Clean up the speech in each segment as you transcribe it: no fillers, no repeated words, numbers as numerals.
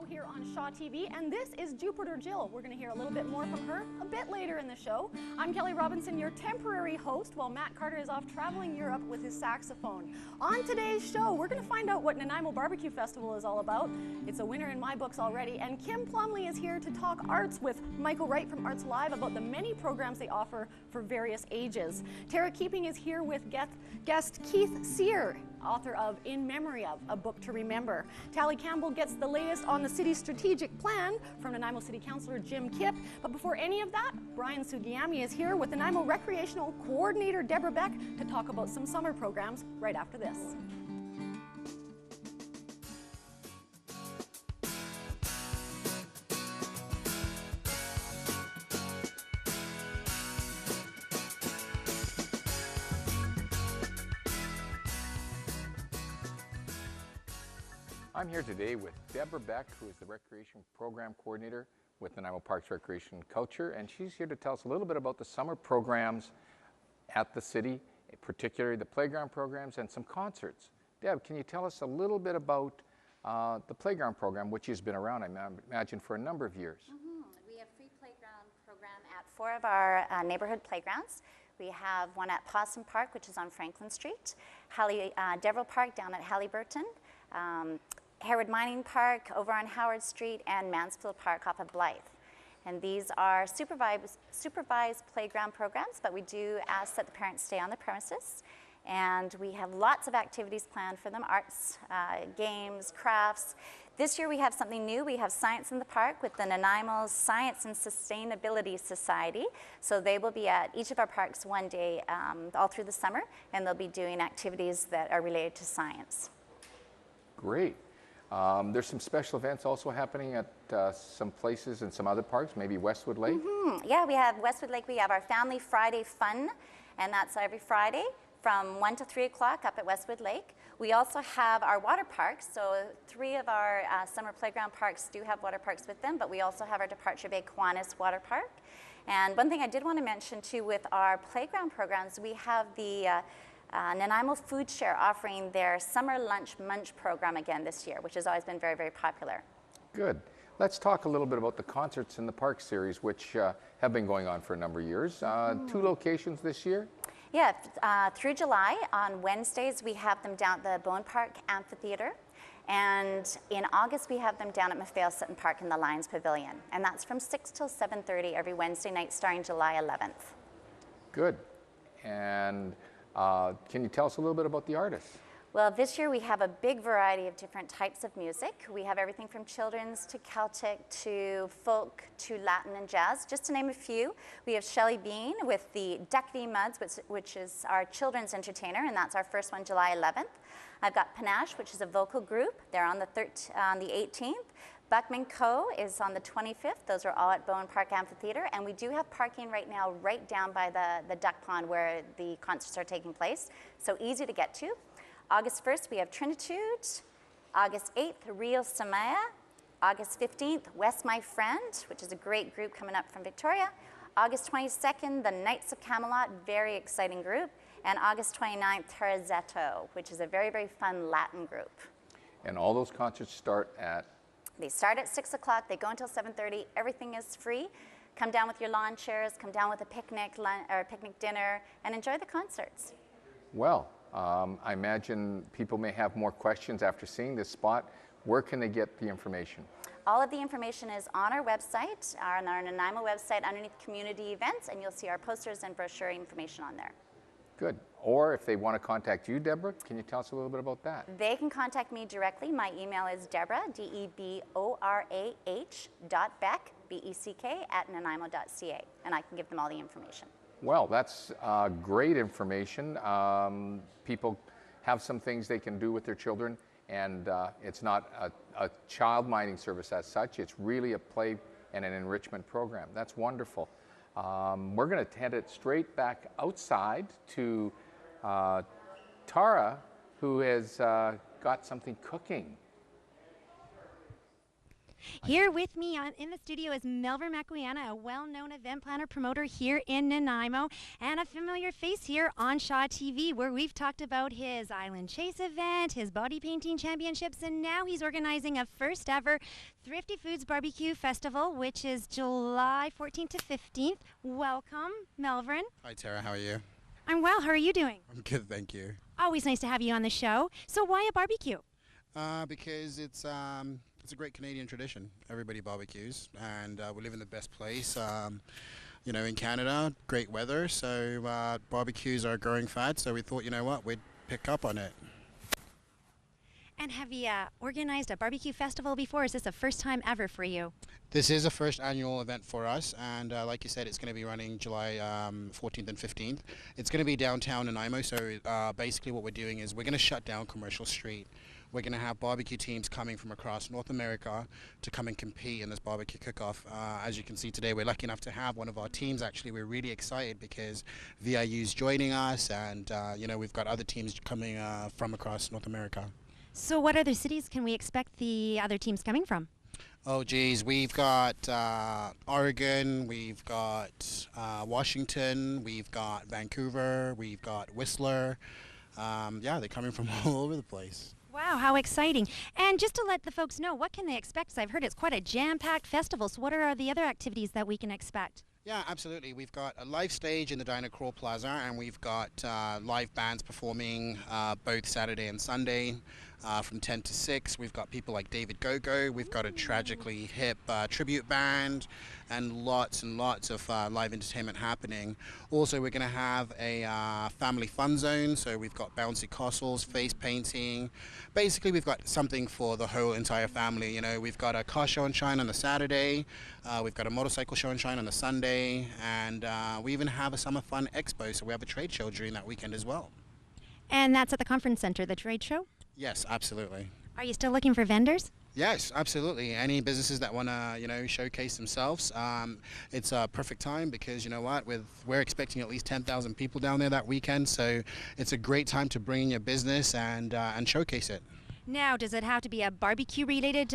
show here on Shaw TV, and this is Jupiter Jill. We're going to hear a little bit more from her a bit later in the show. I'm Kelly Robinson, your temporary host, while Matt Carter is off traveling Europe with his saxophone. On today's show, we're going to find out what Nanaimo BBQ Festival is all about. It's a winner in my books already, and Kim Plumley is here to talk arts with Michael Wright from Arts Live about the many programs they offer for various ages. Tara Keeping is here with guest Keith Sear, author of In Memory of, a book to remember. Tally Campbell gets the latest on the city's strategic plan from Nanaimo City Councillor Jim Kipp. But before any of that, Brian Sugiami is here with Nanaimo Recreational Coordinator DEBORAH BECK to talk about some summer programs right after this. I'm here today with DEBORAH BECK, who is the Recreation Program Coordinator with Nanaimo Parks, Recreation and Culture, and she's here to tell us a little bit about the summer programs at the city, particularly the playground programs and some concerts. Deb, can you tell us a little bit about the playground program, which has been around, I imagine, for a number of years? We have free playground program at 4 of our neighborhood playgrounds. We have one at Sutton Park, which is on Franklin Street, Deverell Park down at Halliburton, Harewood Mining Park over on Howard Street, and Mansfield Park off of Blythe. And these are supervised playground programs, but we do ask that the parents stay on the premises. And we have lots of activities planned for them, arts, games, crafts. This year we have something new. We have Science in the Park with the Nanaimo Science and Sustainability Society. So they will be at each of our parks one day all through the summer, and they'll be doing activities that are related to science. Great. There's some special events also happening at some places and some other parks, maybe Westwood Lake? Yeah, we have Westwood Lake. We have our Family Friday Fun, and that's every Friday from 1 to 3 o'clock up at Westwood Lake. We also have our water parks, so 3 of our summer playground parks do have water parks with them, but we also have our Departure Bay Kiwanis Water Park. And one thing I did want to mention too with our playground programs, we have the Nanaimo Food Share offering their Summer Lunch Munch program again this year, which has always been very, very popular. Good. Let's talk a little bit about the Concerts in the Park series, which have been going on for a number of years. 2 locations this year? Yeah, through July, on Wednesdays, we have them down at the Bowen Park Amphitheater. And in August, we have them down at Maffeo Sutton Park in the Lions Pavilion. And that's from 6 till 7:30 every Wednesday night, starting July 11th. Good. And can you tell us a little bit about the artists? Well, this year we have a big variety of different types of music. We have everything from children's to Celtic to folk to Latin and jazz, just to name a few. We have Shelley Bean with the Duckity Muds, which is our children's entertainer, and that's our first one, July 11th. I've got Panache, which is a vocal group. They're on the 18th. Buckman Co. is on the 25th. Those are all at Bowen Park Amphitheater. And we do have parking right now right down by the duck pond where the concerts are taking place. So easy to get to. August 1st, we have Trinitude. August 8th, Rio Samaya. August 15th, West My Friend, which is a great group coming up from Victoria. August 22nd, the Knights of Camelot, very exciting group. And August 29th, Terrazzetto, which is a very, very fun Latin group. And all those concerts start at? They start at 6 o'clock, they go until 7:30, everything is free. Come down with your lawn chairs, come down with a picnic or picnic dinner, and enjoy the concerts. Well, I imagine people may have more questions after seeing this spot. Where can they get the information? All of the information is on our website, on our Nanaimo website, underneath community events, and you'll see our posters and brochure information on there. Good. Or if they want to contact you, Deborah, can you tell us a little bit about that? They can contact me directly. My email is Deborah, DEBORAH.Beck, BECK, @nanaimo.ca, and I can give them all the information. Well, that's great information. People have some things they can do with their children, and it's not a child minding service as such. It's really a play and an enrichment program. That's wonderful. We're going to head it straight back outside to Tara, who has got something cooking. Here with me in the studio is MALVERN MAKUYANA, a well-known event planner promoter here in Nanaimo, and a familiar face here on Shaw TV, where we've talked about his Island Chase event, his body painting championships, and now he's organizing a first ever Thrifty Foods BBQ Festival, which is July 14th to 15th. Welcome, MALVERN. Hi Tara, how are you? I'm well. How are you doing? I'm good, thank you. Always nice to have you on the show. So why a barbecue? Because it's a great Canadian tradition. Everybody barbecues, and we live in the best place, in Canada. Great weather, so barbecues are a growing fad. So we thought, you know what, we'd pick up on it. And have you organized a barbecue festival before? Or is this the first time ever for you? This is a first annual event for us, and like you said, it's going to be running July 14th and 15th. It's going to be downtown Nanaimo, so basically what we're doing is we're going to shut down Commercial Street. We're going to have barbecue teams coming from across North America to come and compete in this barbecue cook-off. As you can see today, we're lucky enough to have one of our teams. Actually, we're really excited because VIU's joining us, and we've got other teams coming from across North America. So what other cities can we expect the other teams coming from? Oh geez, we've got Oregon, we've got Washington, we've got Vancouver, we've got Whistler. They're coming from all over the place. Wow, how exciting. And just to let the folks know, what can they expect? Because I've heard it's quite a jam-packed festival. So what are the other activities that we can expect? Yeah, absolutely. We've got a live stage in the Dinah Crawl Plaza, and we've got live bands performing both Saturday and Sunday from 10 to 6. We've got people like David Go-Go. We've got a Tragically Hip tribute band, and lots of live entertainment happening. Also, we're going to have a family fun zone, so we've got bouncy castles, face painting. Basically, we've got something for the whole entire family. We've got a car show and shine on the Saturday, we've got a motorcycle show and shine on the Sunday, and we even have a summer fun expo, so we have a trade show during that weekend as well. And that's at the conference center, the trade show? Yes, absolutely. Are you still looking for vendors? Yes, absolutely. Any businesses that want to, showcase themselves, it's a perfect time because, you know what, we're expecting at least 10,000 people down there that weekend, so it's a great time to bring in your business and showcase it. Now, does it have to be a barbecue-related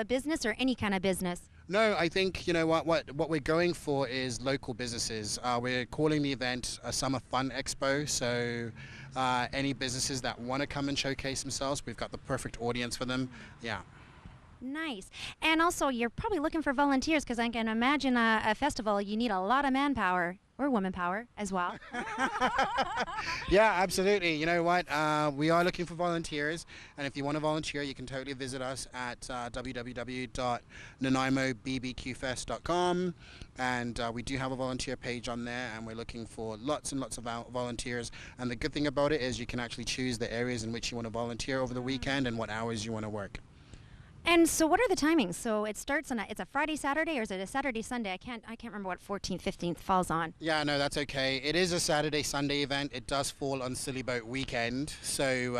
business or any kind of business? No, I think, what we're going for is local businesses. We're calling the event a Summer Fun Expo, so any businesses that want to come and showcase themselves, we've got the perfect audience for them. Yeah. Nice. And also, you're probably looking for volunteers because I can imagine a festival, you need a lot of manpower or woman power as well. Yeah, absolutely. You know what? We are looking for volunteers, and if you want to volunteer, you can totally visit us at www.NanaimoBBQFest.com, and we do have a volunteer page on there, and we're looking for lots and lots of volunteers. And the good thing about it is you can actually choose the areas in which you want to volunteer over the weekend and what hours you want to work. And so what are the timings? So it starts on it's a Friday, Saturday, or is it a Saturday, Sunday? I can't remember what 14th, 15th falls on. Yeah, no, that's okay. It is a Saturday, Sunday event. It does fall on Silly Boat weekend. So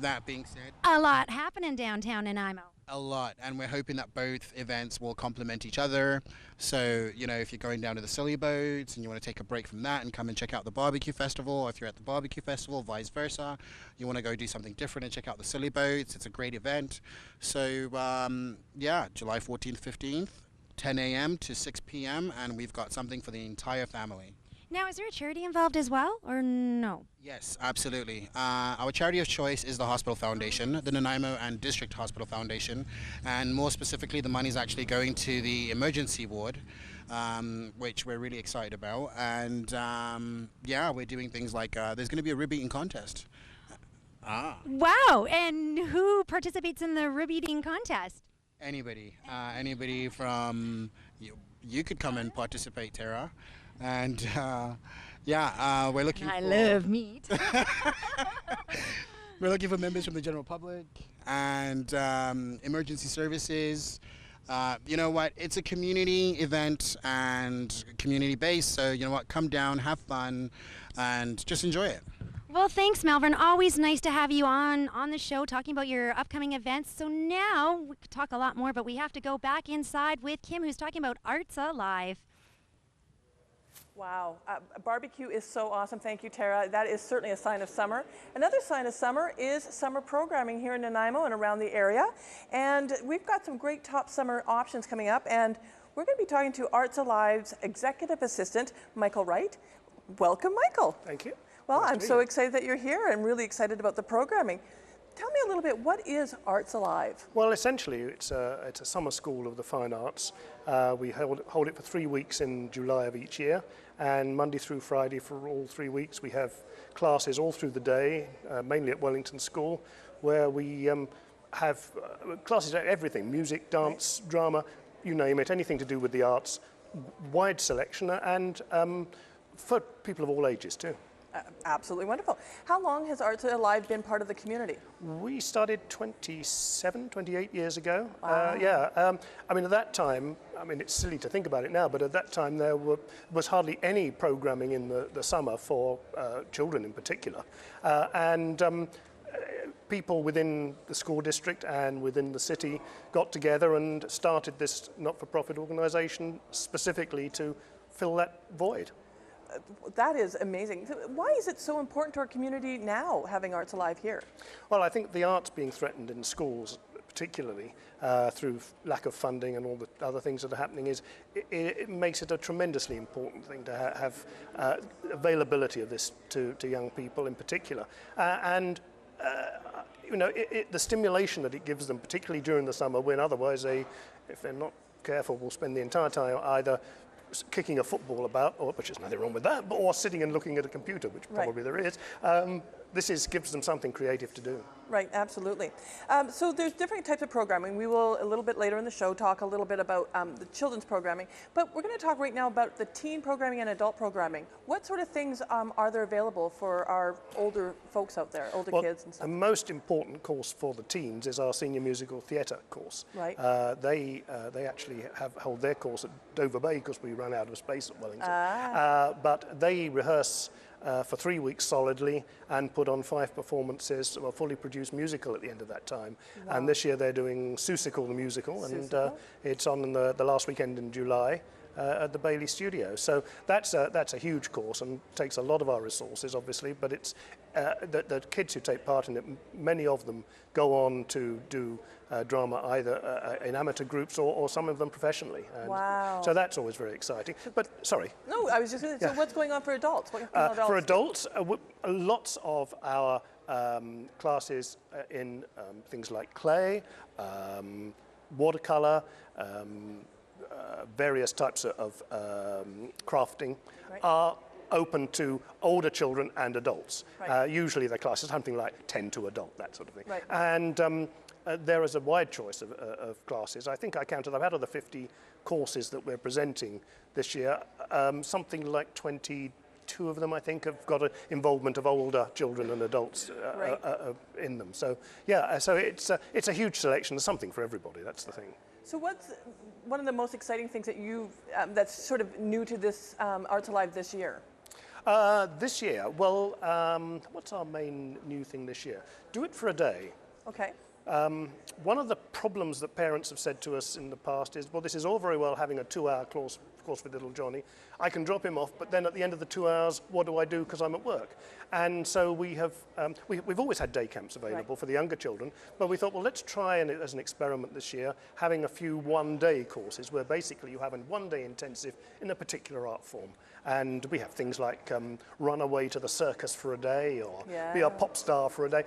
that being said, a lot happening downtown Nanaimo. A lot, and we're hoping that both events will complement each other. So, if you're going down to the Silly Boats and you want to take a break from that and come and check out the barbecue festival, or if you're at the barbecue festival, vice versa, you want to go do something different and check out the Silly Boats, it's a great event. So, July 14th, 15th, 10 a.m. to 6 p.m., and we've got something for the entire family. Now, is there a charity involved as well, or no? Yes, absolutely. Our charity of choice is the Hospital Foundation, the Nanaimo and District Hospital Foundation, and more specifically, the money is actually going to the emergency ward, which we're really excited about. And we're doing things like there's going to be a rib eating contest. Wow! And who participates in the rib eating contest? Anybody. Anybody from you could come and participate, Tara. And we're looking I love meat. We're looking for members from the general public and emergency services. You know what? It's a community event and community based. So, you know what? Come down, have fun, and just enjoy it. Well, thanks, MALVERN. Always nice to have you on the show talking about your upcoming events. So now we could talk a lot more, but we have to go back inside with Kim, who's talking about Arts Alive. Wow, barbecue is so awesome. Thank you, Tara. That is certainly a sign of summer. Another sign of summer is summer programming here in Nanaimo and around the area. And we've got some great top summer options coming up. And we're going to be talking to Arts Alive's Executive Assistant, Michael Wright. Welcome, Michael. Thank you. Well, Nice I'm so excited that you're here and really excited about the programming. Tell me a little bit, what is Arts Alive? Well, essentially, it's a summer school of the fine arts. We hold it for 3 weeks in July of each year, and Monday through Friday for all 3 weeks we have classes all through the day, mainly at Wellington School, where we have classes at everything, music, dance, drama, you name it, anything to do with the arts, wide selection, and for people of all ages too. Absolutely wonderful. How long has Arts Alive been part of the community? We started 28 years ago. Wow. I mean, at that time, I mean, it's silly to think about it now, but at that time there was hardly any programming in the summer for children in particular. People within the school district and within the city got together and started this not-for-profit organisation specifically to fill that void. That is amazing. Why is it so important to our community now, having Arts Alive here? Well, I think the arts being threatened in schools, particularly through lack of funding and all the other things that are happening, it makes it a tremendously important thing to have availability of this to young people in particular. You know, the stimulation that it gives them, particularly during the summer, when otherwise if they're not careful, will spend the entire time either kicking a football about, which is nothing wrong with that, or sitting and looking at a computer, which probably there is. This gives them something creative to do. Right, absolutely. So there's different types of programming. We will, a little bit later in the show, talk a little bit about the children's programming, but we're going to talk right now about the teen programming and adult programming. What sort of things are there available for our older folks out there, older kids and stuff? The most important course for the teens is our senior musical theatre course. Right. They actually hold their course at Dover Bay because we run out of space at Wellington. But they rehearse for 3 weeks solidly and put on 5 performances of a fully produced musical at the end of that time. Wow. And this year they're doing Seussical the musical, and it's on the last weekend in July at the Bailey Studio. So that's a huge course and takes a lot of our resources, obviously, but it's the kids who take part in it, many of them go on to do drama either in amateur groups or some of them professionally. And wow. So that's always very exciting. But sorry. No, I was just going to say, so what's going on for adults? For adults, lots of our classes in things like clay, watercolor, various types of crafting are open to older children and adults. Right. Usually the classes something like 10 to adult, that sort of thing. Right. And there is a wide choice of classes. I think I counted, out of the 50 courses that we're presenting this year, something like 22 of them, I think, have got an involvement of older children and adults in them. So yeah, so it's a huge selection. There's something for everybody, that's the thing. So what's one of the most exciting things that you've, that's sort of new to this Arts Alive this year? This year, well, what's our main new thing this year? Do it for a day. Okay. One of the problems that parents have said to us in the past is, well, this is all very well having a 2-hour course with little Johnny. I can drop him off, but then at the end of the 2 hours, what do I do because I'm at work? And so we have, we've always had day camps available for the younger children, but we thought, well, let's try as an experiment this year, having a few one-day courses where basically you have a one-day intensive in a particular art form. And we have things like run away to the circus for a day or be a pop star for a day.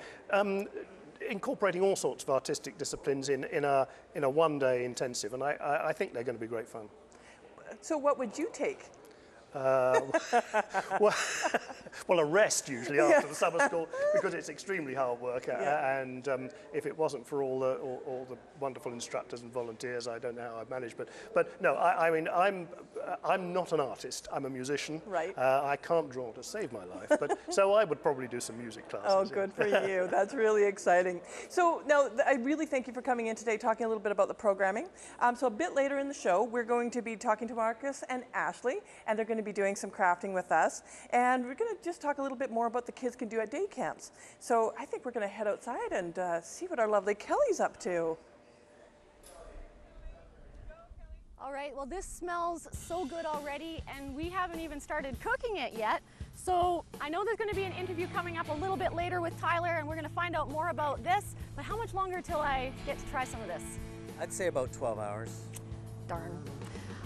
Incorporating all sorts of artistic disciplines in a one-day intensive, and I think they're going to be great fun. So what would you take? Well, a rest usually after the summer school because it's extremely hard work, and if it wasn't for all the wonderful instructors and volunteers, I don't know how I'd manage. But no, I mean I'm not an artist. I'm a musician. Right. I can't draw to save my life, but so I would probably do some music classes. Oh, good for you. That's really exciting. So now I really thank you for coming in today, talking a little bit about the programming. So a bit later in the show, we're going to be talking to Marcus and Ashley, and they're going to be doing some crafting with us, and we're going to just talk a little bit more about the kids can do at day camps. So I think we're going to head outside and see what our lovely Kelly's up to. All right, well this smells so good already and we haven't even started cooking it yet. So I know there's going to be an interview coming up a little bit later with Tyler and we're going to find out more about this, but how much longer till I get to try some of this? I'd say about 12 hours. Darn.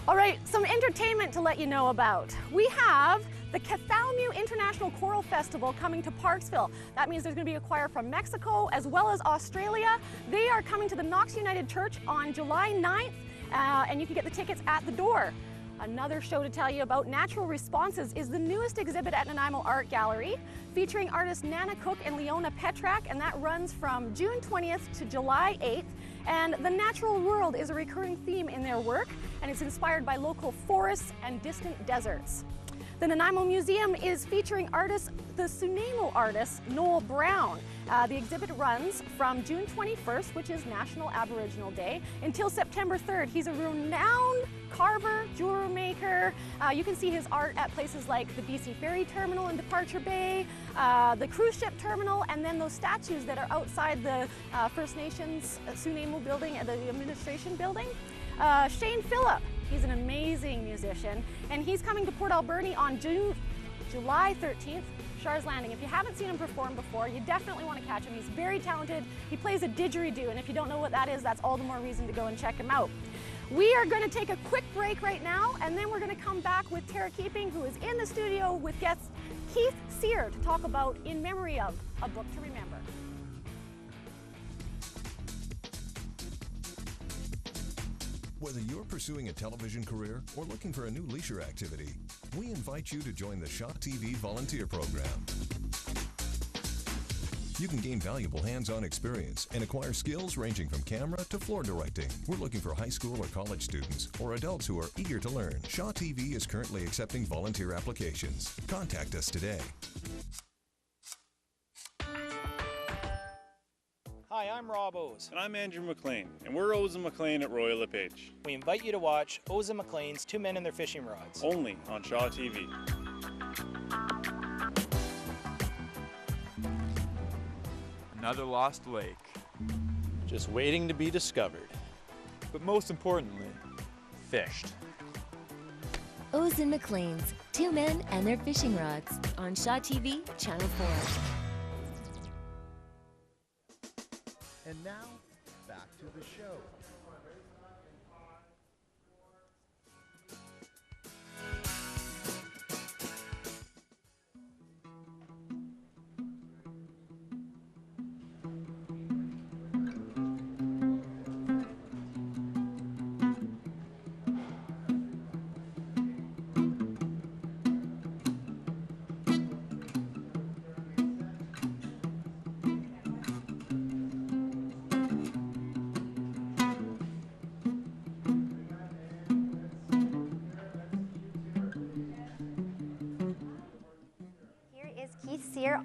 All right, some entertainment to let you know about. We have the Cathalmu International Choral Festival coming to Parksville. That means there's going to be a choir from Mexico as well as Australia. They are coming to the Knox United Church on July 9th, and you can get the tickets at the door. Another show to tell you about, Natural Responses, is the newest exhibit at Nanaimo Art Gallery, featuring artists Nana Cook and Leona Petrak, and that runs from June 20th to July 8th. And the natural world is a recurring theme in their work, and it's inspired by local forests and distant deserts. The Nanaimo Museum is featuring the Sunaimo artist, Noel Brown. The exhibit runs from June 21st, which is National Aboriginal Day, until September 3rd. He's a renowned carver, jewelry maker. You can see his art at places like the BC Ferry Terminal in Departure Bay, the cruise ship terminal, and then those statues that are outside the First Nations Sunaimo building and the administration building. Shane PHILLIP, he's an amazing musician, and he's coming to Port Alberni on July 13th, CHAR'S Landing. If you haven't seen him perform before, you definitely want to catch him. He's very talented. He plays a didgeridoo, and if you don't know what that is, that's all the more reason to go and check him out. We are going to take a quick break right now, and then we're going to come back with Tara Keeping, who is in the studio with guest Keith Sear to talk about In Memory of, a book to remember. Whether you're pursuing a television career or looking for a new leisure activity, we invite you to join the Shaw TV Volunteer Program. You can gain valuable hands-on experience and acquire skills ranging from camera to floor directing. We're looking for high school or college students or adults who are eager to learn. Shaw TV is currently accepting volunteer applications. Contact us today. Hi, I'm Rob O's. And I'm Andrew McLean, and we're O's and McLean at Royal LePage. We invite you to watch O's and McLean's Two Men and Their Fishing Rods. Only on Shaw TV. Another lost lake. Just waiting to be discovered. But most importantly, fished. O's and McLean's Two Men and Their Fishing Rods on Shaw TV, Channel 4. And now, back to the show.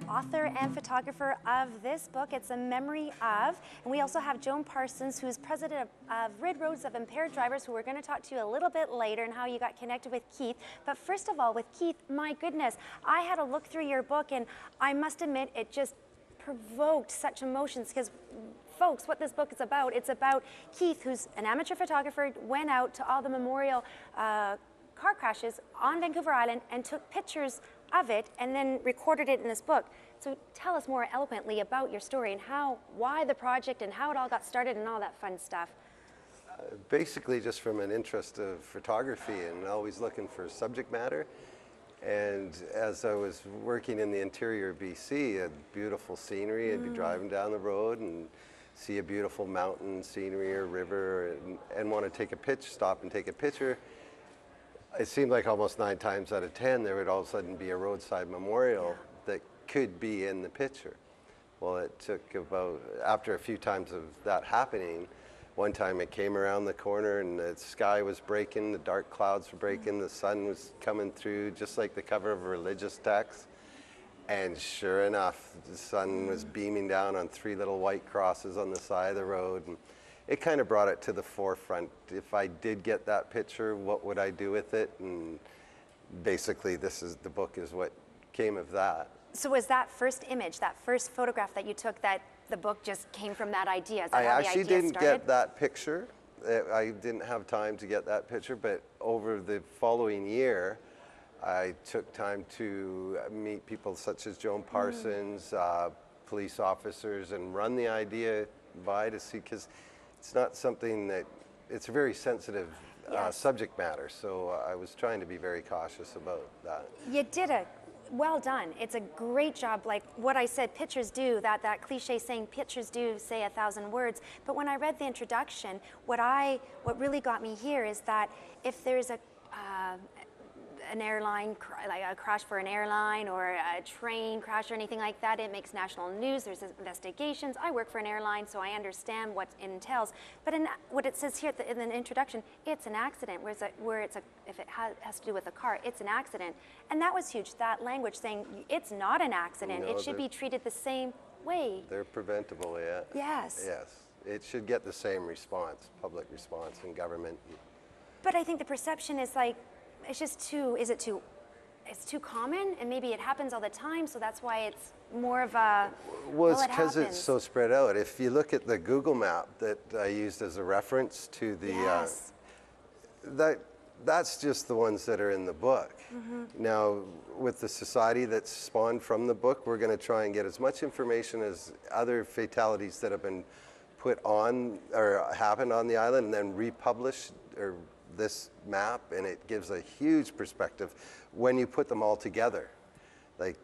Author and photographer of this book. It's a memory of, and we also have Joan Parsons, who's president of Red Roads of Impaired Drivers, who we're going to talk to you a little bit later and how you got connected with Keith. But first of all, with Keith, my goodness, I had a look through your book and I must admit it just provoked such emotions because folks, what this book is about, it's about Keith, who's an amateur photographer, went out to all the memorial car crashes on Vancouver Island and took pictures of it and then recorded it in this book. So tell us more eloquently about your story and why the project and how it all got started and all that fun stuff. Basically just from an interest of photography and always looking for subject matter. And as I was working in the interior of BC, a beautiful scenery, I'd be driving down the road and see a beautiful mountain scenery or river and want to take a pitch, stop and take a picture. It seemed like almost 9 times out of 10 there would all of a sudden be a roadside memorial that could be in the picture. Well, it took about, after a few times of that happening, one time it came around the corner and the sky was breaking, the dark clouds were breaking, the sun was coming through just like the cover of a religious text. And sure enough, the sun was beaming down on 3 little white crosses on the side of the road. And it kind of brought it to the forefront. If I did get that picture, what would I do with it? And basically, the book is what came of that. So was that first image, that first photograph that you took, that the book just came from that idea? Is that I how actually the idea didn't started? get that picture. I didn't have time to get that picture, but over the following year, I took time to meet people such as Joan Parsons, police officers, and run the idea by to see, because it's not something that, it's a very sensitive subject matter, so I was trying to be very cautious about that. You did it. Well done. It's a great job. Like what I said, pictures do, that cliche saying, pictures do say 1,000 words. But when I read the introduction, what really got me here is that if there's an airline, like a crash for an airline or a train crash or anything like that, it makes national news. There's investigations. I work for an airline, so I understand what it entails. But what it says here in the introduction, it's an accident. If it has to do with a car, it's an accident. And that was huge, that language saying it's not an accident. No, it should be treated the same way. They're preventable, yeah. Yes. Yes. It should get the same response, public response in government. But I think the perception is like, it's just it's too common, and maybe it happens all the time, so that's why it's more of a, well, it's because it's so spread out. If you look at the Google map that I used as a reference to the, that's just the ones that are in the book. Now, with the society that's spawned from the book, we're going to try and get as much information as other fatalities that have been put on or happened on the island and then republished or this map, and it gives a huge perspective when you put them all together. Like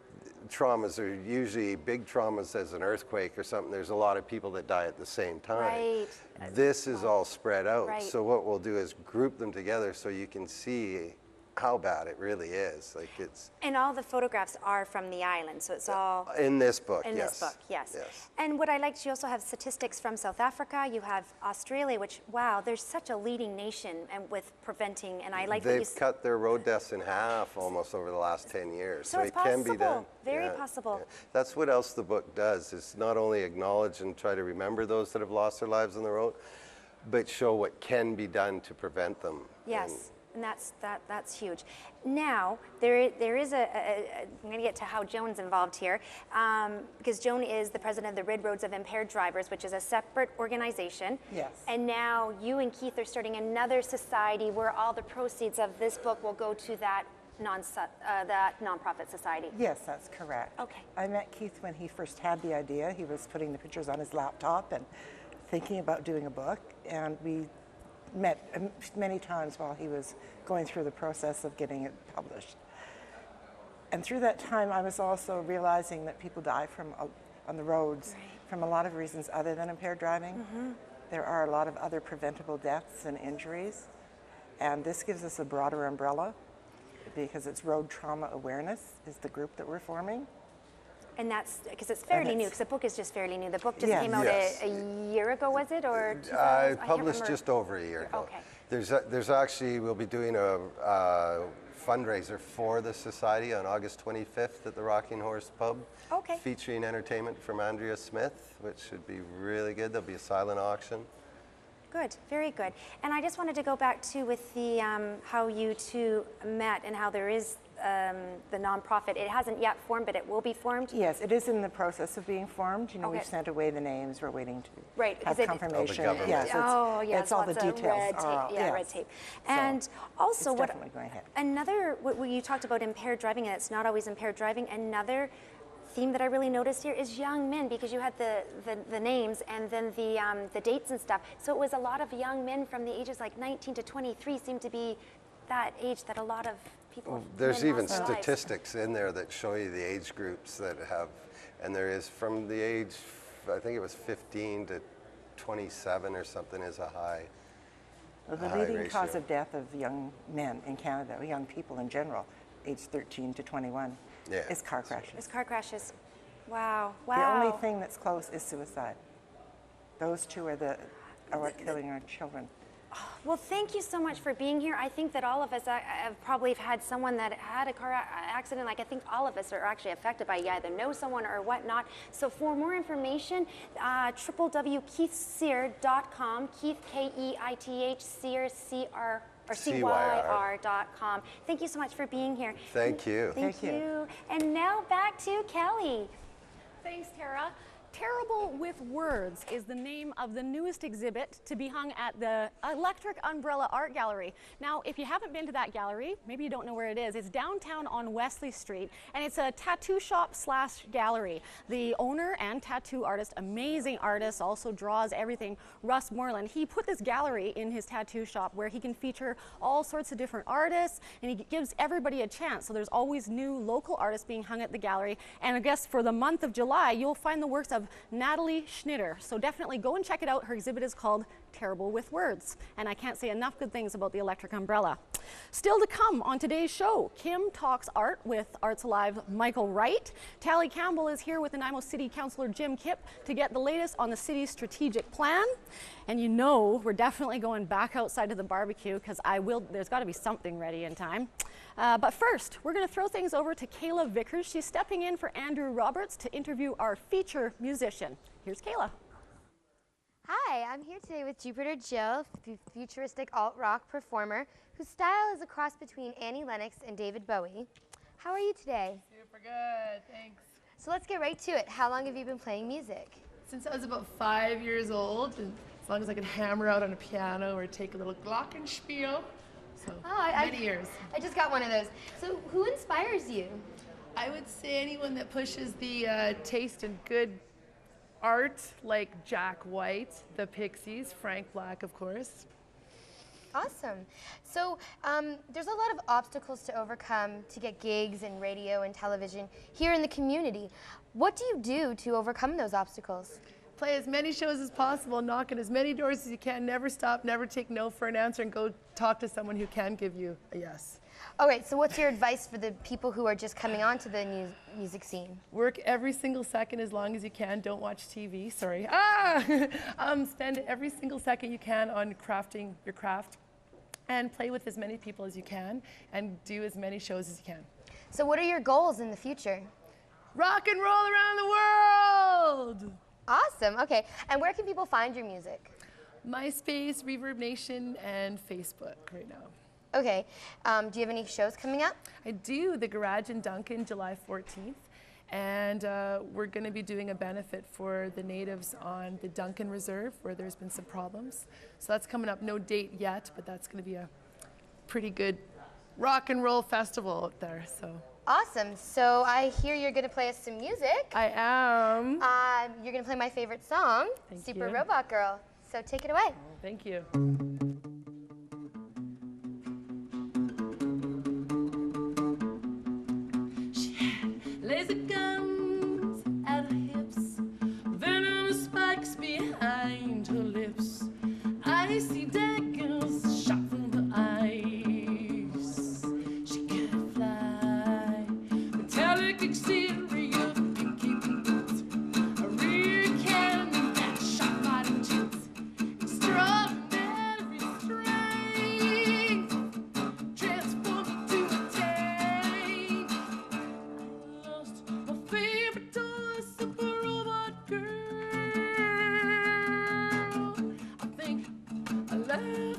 traumas are usually big traumas as an earthquake or something. There's a lot of people that die at the same time. Right. This is all spread out. Right. So what we'll do is group them together so you can see how bad it really is. Like it's. And all the photographs are from the island, so it's all in this book. In yes. this book, yes. And what I liked, you also have statistics from South Africa. You have Australia, which there's such a leading nation and with preventing. And I like they've cut their road deaths in half almost over the last 10 years. So it's it can be done. Very possible. Yeah. That's what else the book does, is not only acknowledge and try to remember those that have lost their lives on the road, but show what can be done to prevent them. Yes. And that's huge. Now, there is I'm going to get to how Joan's involved here, because Joan is the president of the Red Roads of Impaired Drivers, which is a separate organization. Yes. And now you and Keith are starting another society where all the proceeds of this book will go to that nonprofit society. Yes, that's correct. Okay. I met Keith when he first had the idea. He was putting the pictures on his laptop and thinking about doing a book, and we met many times while he was going through the process of getting it published. And through that time, I was also realizing that people die on the roads from a lot of reasons other than impaired driving. There are a lot of other preventable deaths and injuries, and this gives us a broader umbrella because it's Road Trauma Awareness is the group that we're forming. And that's because it's fairly new, because the book is just fairly new. The book just came out a year ago, was it? Or published just over a year ago. Okay. There's actually, we'll be doing a fundraiser for the society on August 25th at the Rocking Horse Pub. Okay. Featuring entertainment from Andrea Smith, which should be really good. There'll be a silent auction. Good, very good. And I just wanted to go back to with the how you two met and how there is the nonprofit. It hasn't yet formed, but it will be formed. Yes, it is in the process of being formed. You know, we've sent away the names. We're waiting to have confirmation. It's all the details. Red tape. And also, it's definitely going ahead. Another, what you talked about impaired driving, and it's not always impaired driving. Another theme that I really noticed here is young men, because you had the names and then the dates and stuff. So it was a lot of young men from the ages like 19 to 23 seem to be that age that a lot of people. Well, there's even statistics in there that show you the age groups that have, and there is from the age, I think it was 15 to 27 or something is a high. Well, the leading cause of death of young men in Canada, young people in general, age 13 to 21. Is car crashes. It's car crashes. Wow. The only thing that's close is suicide. Those two are what killing our children. Well, thank you so much for being here. I think that all of us have probably had someone that had a car accident. Like, I think all of us are actually affected by, you either know someone or whatnot. So for more information, www.keithcyr.com, Keith, Keith, Cyr, C-R, or CYR.com. Thank you so much for being here. Thank you. Thank you. And now back to Kelly. Thanks, Tara. Terrible with Words is the name of the newest exhibit to be hung at the Electric Umbrella Art Gallery. Now, if you haven't been to that gallery, maybe you don't know where it is. It's downtown on Wesley Street, and it's a tattoo shop / gallery. The owner and tattoo artist, amazing artist, also draws everything, Russ Moreland. He put this gallery in his tattoo shop where he can feature all sorts of different artists, and he gives everybody a chance. So there's always new local artists being hung at the gallery. And I guess for the month of July, you'll find the works of Natalie Schnitter. So definitely go and check it out. Her exhibit is called Terrible with Words. And I can't say enough good things about the Electric Umbrella. Still to come on today's show, Kim talks art with Arts Alive Michael Wright. Tally Campbell is here with Nanaimo City Councillor Jim Kipp to get the latest on the city's strategic plan. And you know we're definitely going back outside to the barbecue because there's got to be something ready in time. But first, we're going to throw things over to Kayla Vickers. She's stepping in for Andrew Roberts to interview our feature musician. Here's Kayla. Hi, I'm here today with Jupiter Jill, the futuristic alt-rock performer whose style is a cross between Annie Lennox and David Bowie. How are you today? Super good, thanks. So let's get right to it. How long have you been playing music? Since I was about 5 years old, and as long as I could hammer out on a piano or take a little glockenspiel, so many years. I just got one of those. So who inspires you? I would say anyone that pushes the taste in good art, like Jack White, the Pixies, Frank Black, of course. Awesome. So there's a lot of obstacles to overcome to get gigs in radio and television here in the community. What do you do to overcome those obstacles? Play as many shows as possible, knock on as many doors as you can, never stop, never take no for an answer, and go talk to someone who can give you a yes. Okay, so what's your advice for the people who are just coming onto the music scene? Work every single second as long as you can. Don't watch TV, sorry. Spend every single second you can on crafting your craft and play with as many people as you can and do as many shows as you can. So what are your goals in the future? Rock and roll around the world! Awesome, okay. And where can people find your music? MySpace, Reverb Nation, and Facebook right now. Okay, do you have any shows coming up? I do, the Garage in Duncan, July 14th. And we're going to be doing a benefit for the natives on the Duncan Reserve where there's been some problems. So that's coming up, no date yet, but that's going to be a pretty good rock and roll festival out there. So. Awesome, so I hear you're going to play us some music. I am. You're going to play my favorite song, Super Robot Girl. So take it away. Thank you. Laser guns at her hips, venom spikes behind her lips. I see daggers shot from her eyes. She can't fly. Metallic exterior, pinky beat. A rear cannon that shot right into it. Extraordinary strength, transformed to a tank. My favorite toy, super robot girl. I think I love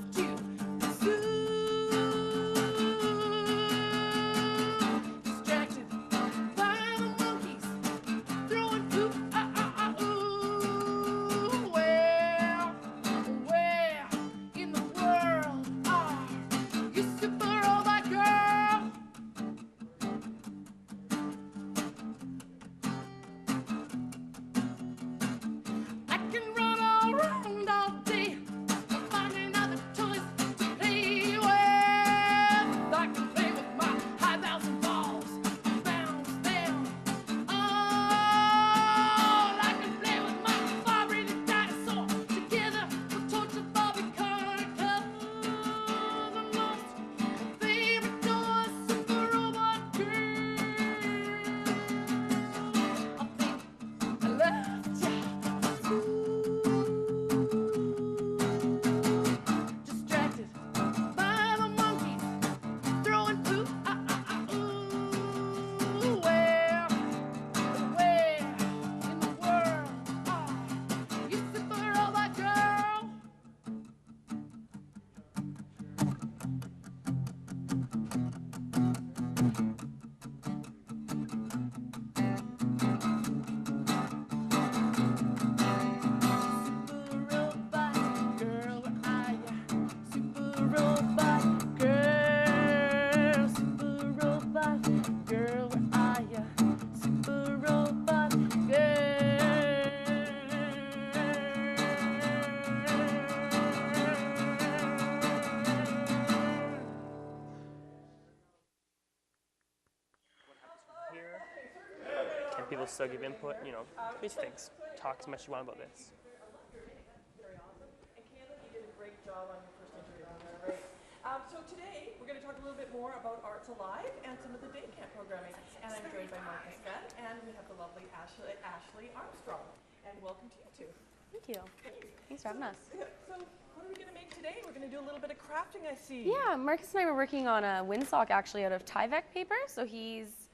people still give input, you know, these things. Talk as much as you want about this. Very awesome. And Kayla, you did a great job on your first interview. Right. So today we're going to talk a little bit more about Arts Alive and some of the day camp programming. And I'm joined by Marcus Fett, and we have the lovely Ashley Armstrong. And welcome to you two. Thank you. Thanks for having us. So what are we going to make today? We're going to do a little bit of crafting, I see. Yeah, Marcus and I were working on a windsock actually out of Tyvek paper. So he's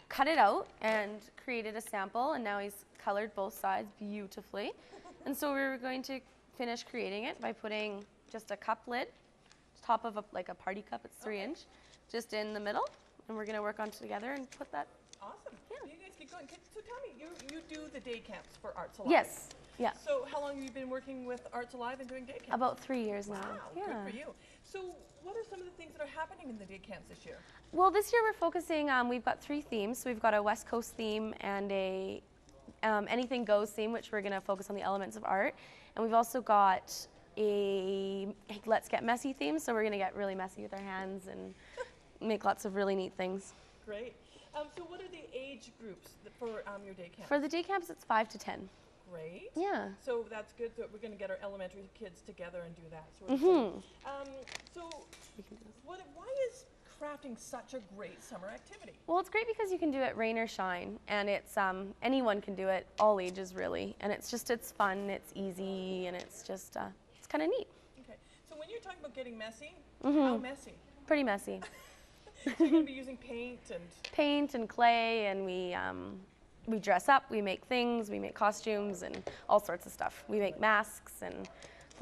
cut it out and created a sample, and now he's colored both sides beautifully. And so we were going to finish creating it by putting just a cup lid, top of like a party cup, it's 3-inch, just in the middle. And we're going to work on it together and put that. Awesome. Yeah. You guys keep going. So tell me, you do the day camps for Arts Alive. Yes. Yeah. So how long have you been working with Arts Alive and doing day camps? About 3 years now. Wow, Yeah. good for you. So what are some of the things that are happening in the day camps this year? Well, this year we're focusing, we've got 3 themes. So we've got a West Coast theme and a Anything Goes theme, which we're going to focus on the elements of art. And we've also got a Let's Get Messy theme. So we're going to get really messy with our hands and make lots of really neat things. Great. So what are the age groups for your day camp? For the day camps, it's 5 to 10. Great. Yeah. So that's good. So we're going to get our elementary kids together and do that. So why is crafting such a great summer activity? Well, it's great because you can do it rain or shine, and it's anyone can do it, all ages really, and it's fun, it's easy, and it's just it's kind of neat. Okay. So when you're talking about getting messy, how messy? Pretty messy. So you're going to be using paint and clay, and we dress up, we make things, we make costumes, and all sorts of stuff. We make masks and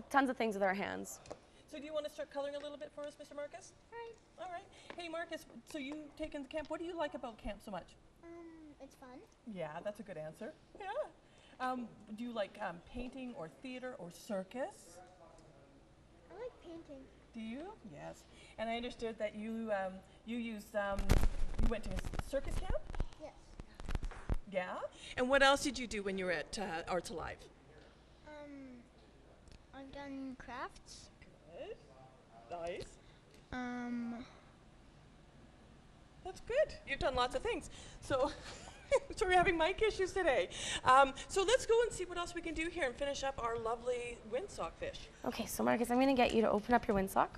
tons of things with our hands. So do you want to start coloring a little bit for us, Mr. Marcus? All right. Hey, Marcus, so you taken the camp. What do you like about camp so much? It's fun. Yeah, that's a good answer. Yeah. Do you like painting or theater or circus? I like painting. Do you? Yes. And I understood that you you went to a circus camp? Yes. Yeah. And what else did you do when you were at Arts Alive? I've done crafts. Good. Nice. That's good. You've done lots of things. So, so we're having mic issues today. So let's go and see what else we can do here and finish up our lovely windsock fish. Okay, so Marcus, I'm going to get you to open up your windsock,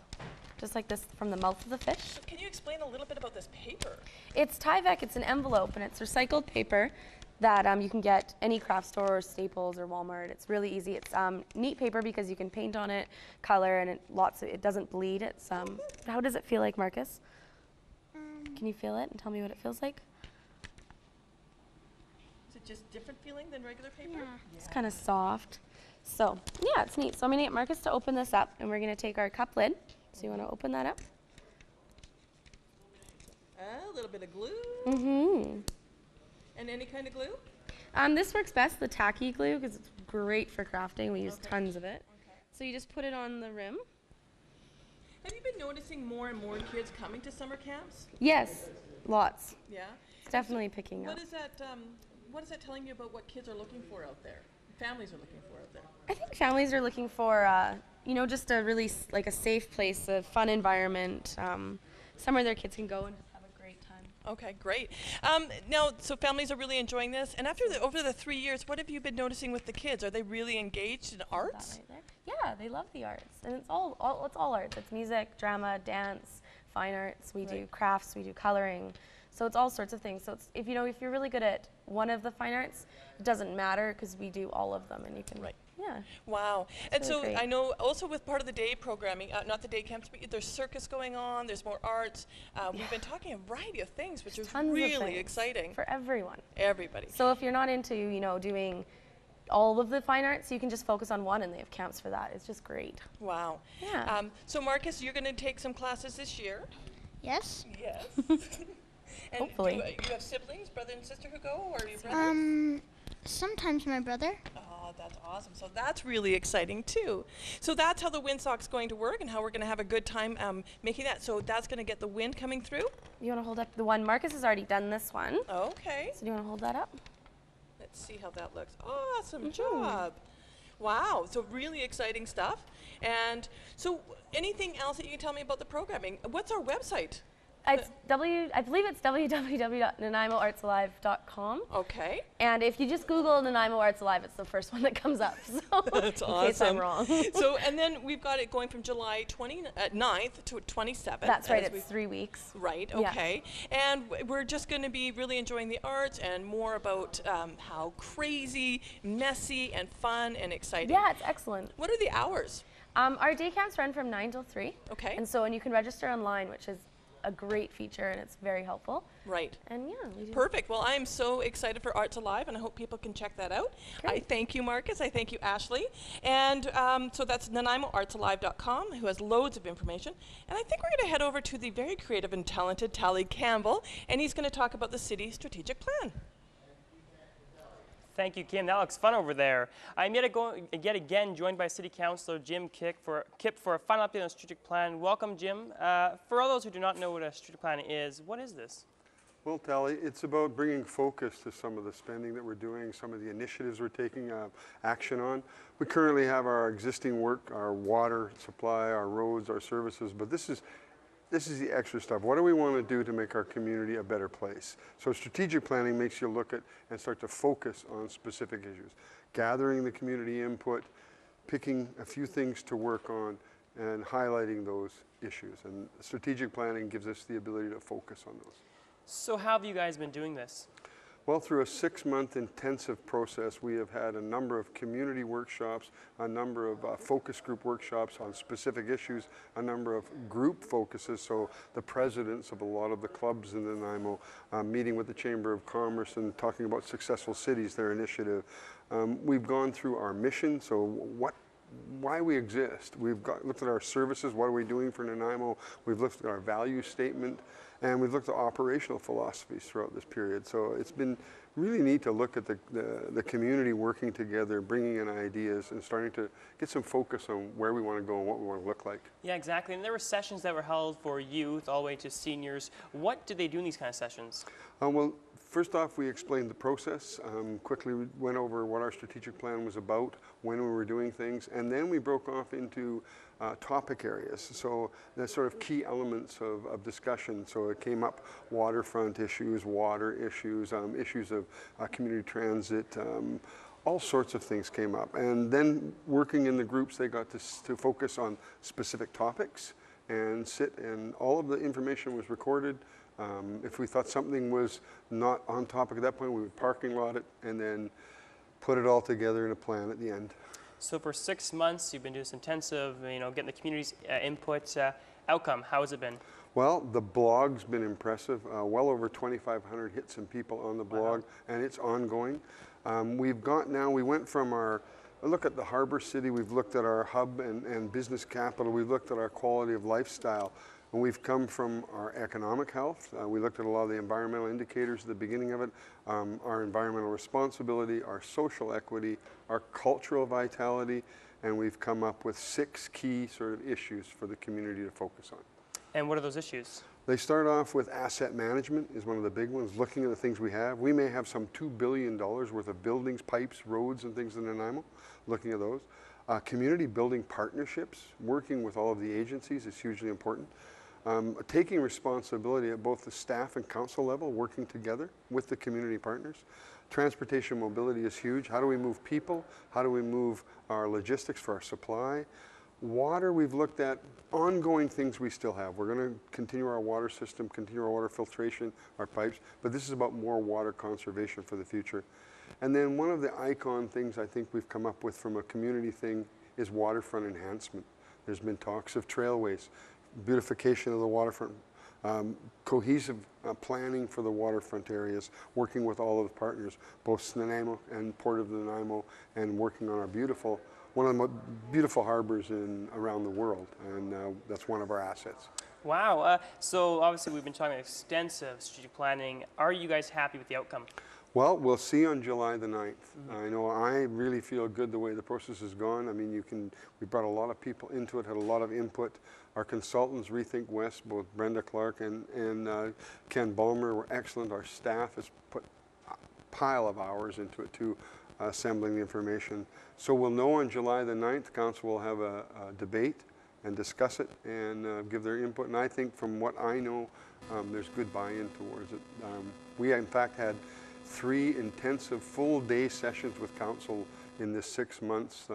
just like this from the mouth of the fish. So can you explain a little bit about this paper? It's Tyvek, it's an envelope, and it's recycled paper that you can get any craft store or Staples or Walmart. It's really easy. It's neat paper because you can paint on it, color, and it doesn't bleed. It's how does it feel like, Marcus? Can you feel it and tell me what it feels like? Is it just different feeling than regular paper? Yeah. It's kind of soft. So yeah, it's neat. So I'm gonna get Marcus to open this up, and we're gonna take our cup lid. So you want to open that up? A little bit of glue. Mm-hmm. And any kind of glue? This works best, the tacky glue, because it's great for crafting. We use tons of it. So you just put it on the rim. Have you been noticing more and more kids coming to summer camps? Yes, lots. Yeah. It's definitely picking up. What is that telling you about what kids are looking for out there? Families are looking for out there. I think families are looking for, just a really like a safe place, a fun environment, somewhere their kids can go and have a great time. Okay, great. Now, so families are really enjoying this. And over the 3 years, what have you been noticing with the kids? Are they really engaged in arts? Right there. Yeah, they love the arts, and it's all arts. It's music, drama, dance, fine arts. We do crafts, we do coloring. So it's all sorts of things. So it's, if you're really good at one of the fine arts, it doesn't matter because we do all of them, and you can. Right. Yeah. Wow. It's And really so great. I know also with part of the day programming, not the day camps, but there's circus going on. There's more arts. We've been talking a variety of things, which is Tons of really things exciting for everyone. Everybody. So if you're not into doing all of the fine arts, you can just focus on one, and they have camps for that. It's just great. Wow. Yeah. So Marcus, you're going to take some classes this year. Yes. Yes. And Hopefully. Do you have siblings, brother and sister who go, or are you brothers? Sometimes my brother. Oh, that's awesome. So that's really exciting too. So that's how the windsock's going to work and how we're going to have a good time making that. So that's going to get the wind coming through. You want to hold up the one? Marcus has already done this one. Okay. So do you want to hold that up? Let's see how that looks. Awesome job. Wow. So really exciting stuff. And so anything else that you can tell me about the programming? What's our website? It's I believe it's www.nanaimoartsalive.com. Okay. And if you just Google Nanaimo Arts Alive, it's the first one that comes up. So That's awesome. In case I'm wrong. So, and then we've got it going from July 9th to 27th. That's right. It's 3 weeks. Right. Yeah. Okay. And we're just going to be really enjoying the arts and more about how crazy, messy, and fun and exciting. Yeah, it's excellent. What are the hours? Our day camps run from 9 till 3. Okay. And so, and you can register online, which is a great feature, and it's very helpful. Right. And yeah, we do. Perfect. Well, I'm so excited for Arts Alive, and I hope people can check that out. Great. I thank you, Marcus. I thank you, Ashley. And so that's NanaimoArtsAlive.com, who has loads of information. And I think we're going to head over to the very creative and talented Tally Campbell, and he's going to talk about the city's strategic plan. Thank you, Kim. That looks fun over there. I'm yet again joined by City Councillor Jim Kipp for a final update on the strategic plan. Welcome, Jim. For all those who do not know what a strategic plan is, what is this? Well, Tally, it's about bringing focus to some of the spending that we're doing, some of the initiatives we're taking action on. We currently have our existing work, our water supply, our roads, our services, but this is the extra stuff. What do we want to do to make our community a better place? So strategic planning makes you look at and start to focus on specific issues. Gathering the community input, picking a few things to work on, and highlighting those issues. And strategic planning gives us the ability to focus on those. So how have you guys been doing this? Well, through a 6-month intensive process, we have had a number of community workshops, a number of focus group workshops on specific issues, a number of group focuses, so the presidents of a lot of the clubs in Nanaimo, meeting with the Chamber of Commerce and talking about Successful Cities, their initiative. We've gone through our mission, so why we exist. We've looked at our services, what are we doing for Nanaimo, we've looked at our value statement, and we've looked at operational philosophies throughout this period. So it's been really neat to look at the community working together, bringing in ideas, and starting to get some focus on where we want to go and what we want to look like. Yeah, exactly. And there were sessions that were held for youth all the way to seniors. What did they do in these kind of sessions? Well, first off, we explained the process. Quickly we went over what our strategic plan was about, when we were doing things, and then we broke off into topic areas. So the sort of key elements of discussion. So it came up waterfront issues, water issues, issues of community transit, all sorts of things came up. And then working in the groups, they got to focus on specific topics and sit, and all of the information was recorded. If we thought something was not on topic at that point, we would parking lot it and then put it all together in a plan at the end. So for 6 months, you've been doing this intensive, getting the community's input. Outcome, how has it been? Well, the blog's been impressive. Well over 2,500 hits and people on the blog, and it's ongoing. We went from our look at the harbor city, we've looked at our hub and business capital, we've looked at our quality of lifestyle. And we've come from our economic health. We looked at a lot of the environmental indicators at the beginning of it, our environmental responsibility, our social equity, our cultural vitality, and we've come up with 6 key sort of issues for the community to focus on. And what are those issues? They start off with asset management is one of the big ones, looking at the things we have. We may have some $2 billion worth of buildings, pipes, roads, and things in Nanaimo, looking at those. Community building partnerships, working with all of the agencies is hugely important. Taking responsibility at both the staff and council level, working together with the community partners. Transportation mobility is huge. How do we move people? How do we move our logistics for our supply? Water, we've looked at ongoing things we still have. We're going to continue our water system, continue our water filtration, our pipes, but this is about more water conservation for the future. And then one of the icon things I think we've come up with from a community thing is waterfront enhancement. There's been talks of trailways, beautification of the waterfront, cohesive planning for the waterfront areas, working with all of the partners, both Nanaimo and Port of Nanaimo, and working on our one of the most beautiful harbors around the world, and that's one of our assets. Wow, so obviously we've been talking extensive strategic planning. Are you guys happy with the outcome? Well, we'll see on July the 9th. I know I really feel good the way the process has gone. I mean, we brought a lot of people into it, had a lot of input. Our consultants, Rethink West, both Brenda Clark and Ken Ballmer, were excellent. Our staff has put a pile of hours into it too, assembling the information. So we'll know on July the 9th, Council will have a debate, and discuss it and give their input. And I think from what I know, there's good buy-in towards it. We in fact had 3 intensive full-day sessions with council in this 6 months.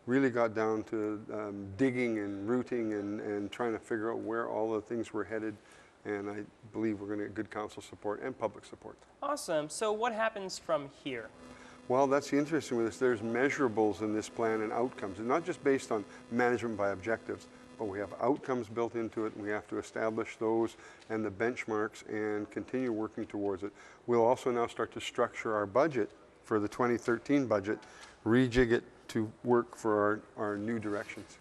Really got down to digging and rooting and trying to figure out where all the things were headed. And I believe we're going to get good council support and public support. Awesome. So what happens from here? Well, that's the interesting with this. There's measurables in this plan and outcomes, and not just based on management by objectives, but we have outcomes built into it, and we have to establish those and the benchmarks and continue working towards it. We'll also now start to structure our budget for the 2013 budget, rejig it to work for our new directions.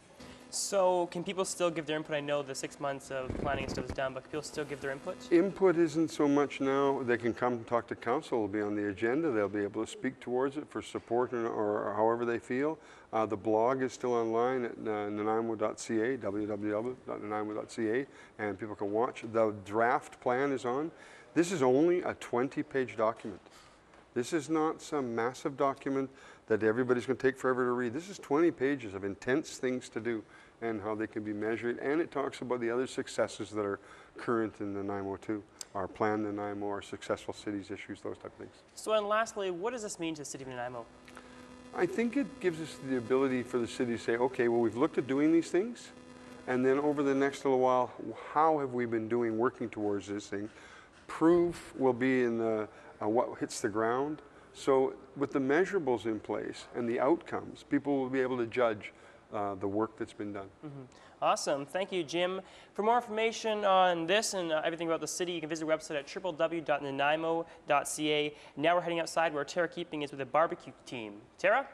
So can people still give their input? I know the 6 months of planning and stuff is done, but can people still give their input? Input isn't so much now. They can come and talk to council. It'll be on the agenda. They'll be able to speak towards it for support or however they feel. The blog is still online at nanaimo.ca, www.nanaimo.ca, and people can watch. The draft plan is on. This is only a 20-page document. This is not some massive document that everybody's going to take forever to read. This is 20 pages of intense things to do and how they can be measured. And it talks about the other successes that are current in Nanaimo too. Our plan Nanaimo, our successful cities issues, those type of things. So and lastly, what does this mean to the City of Nanaimo? I think it gives us the ability for the city to say, okay, well, we've looked at doing these things. And then over the next little while, how have we been doing working towards this thing? Proof will be in the what hits the ground. So with the measurables in place and the outcomes, people will be able to judge the work that's been done. Awesome. Thank you, Jim. For more information on this and everything about the city, you can visit our website at www.nanaimo.ca. Now we're heading outside where Tara Keeping is with the barbecue team. Tara?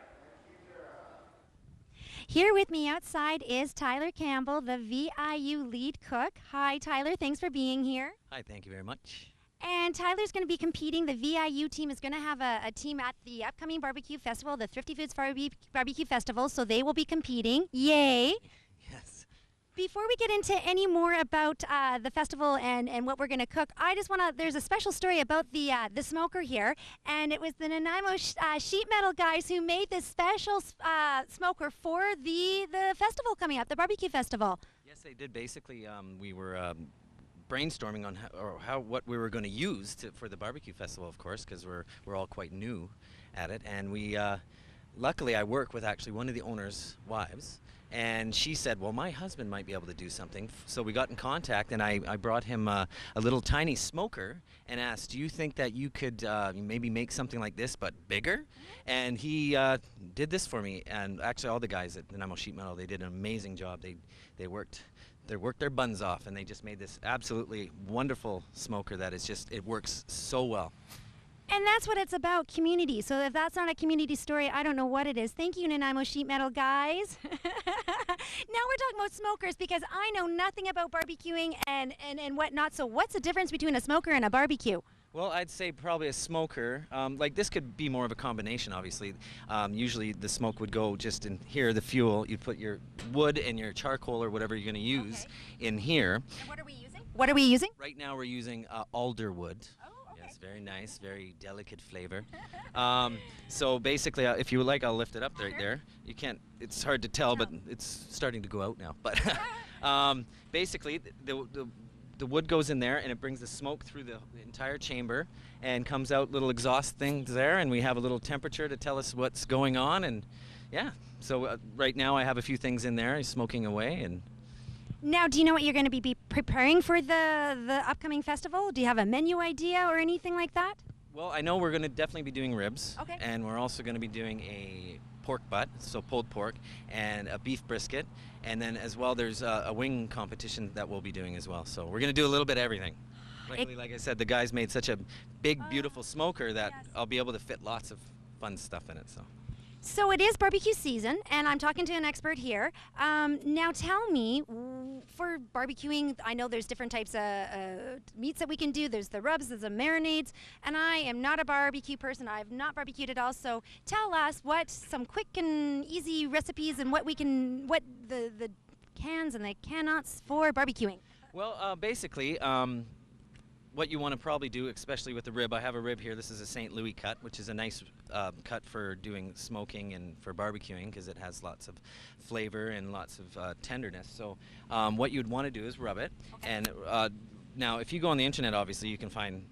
Here with me outside is Tyler Campbell, the VIU lead cook. Hi, Tyler. Thanks for being here. Hi, thank you very much. And Tyler's going to be competing. The VIU team is going to have a team at the upcoming barbecue festival, the Thrifty Foods Barbecue Festival, so they will be competing. Yay! Yes. Before we get into any more about the festival and what we're going to cook, I just want to, there's a special story about the smoker here, and it was the Nanaimo sheet metal guys who made this special smoker for the festival coming up, the barbecue festival. Yes, they did. Basically, we were brainstorming on what we were going to use for the barbecue festival, of course, because we're all quite new at it. And we, luckily, I work with actually one of the owner's wives, and she said, well, my husband might be able to do something. So we got in contact, and I brought him a little tiny smoker and asked, do you think that you could maybe make something like this but bigger? And he did this for me. And actually, all the guys at Nanaimo Sheet Metal, they did an amazing job. They worked their buns off, and they just made this absolutely wonderful smoker that is just, it works so well. And that's what it's about, community. So if that's not a community story, I don't know what it is. Thank you, Nanaimo Sheet Metal guys. Now we're talking about smokers, because I know nothing about barbecuing and whatnot. So what's the difference between a smoker and a barbecue? Well, I'd say probably a smoker. Like this could be more of a combination, obviously. Usually the smoke would go just in here, the fuel. You'd put your wood and your charcoal or whatever you're going to use in here. And what are we using? What are we using? Right now we're using alder wood. Oh, okay. Yes, very nice, very delicate flavor. So basically, if you would like, I'll lift it up right there. You can't, it's hard to tell, but it's starting to go out now. But basically, the wood goes in there, and it brings the smoke through the entire chamber and comes out little exhaust things there, and we have a little temperature to tell us what's going on. And yeah, so right now I have a few things in there smoking away. And now, do you know what you're going to be preparing for the upcoming festival? Do you have a menu idea or anything like that? Well, I know we're going to definitely be doing ribs. Okay. And we're also going to be doing a pork butt, so pulled pork, and a beef brisket. And then as well, there's a wing competition that we'll be doing as well. So we're going to do a little bit of everything. Luckily, like I said, the guys made such a big, beautiful smoker that I'll be able to fit lots of fun stuff in it. So it is barbecue season, and I'm talking to an expert here. Now tell me, for barbecuing, I know there's different types of meats that we can do. There's the rubs, there's the marinades, and I am not a barbecue person. I've not barbecued at all. So tell us what some quick and easy recipes and what the cans and the cannots for barbecuing. Well, basically, what you want to probably do, especially with the rib, I have a rib here. This is a St. Louis cut, which is a nice cut for doing smoking and for barbecuing because it has lots of flavor and lots of tenderness. So what you'd want to do is rub it. And now, if you go on the internet, obviously, you can find,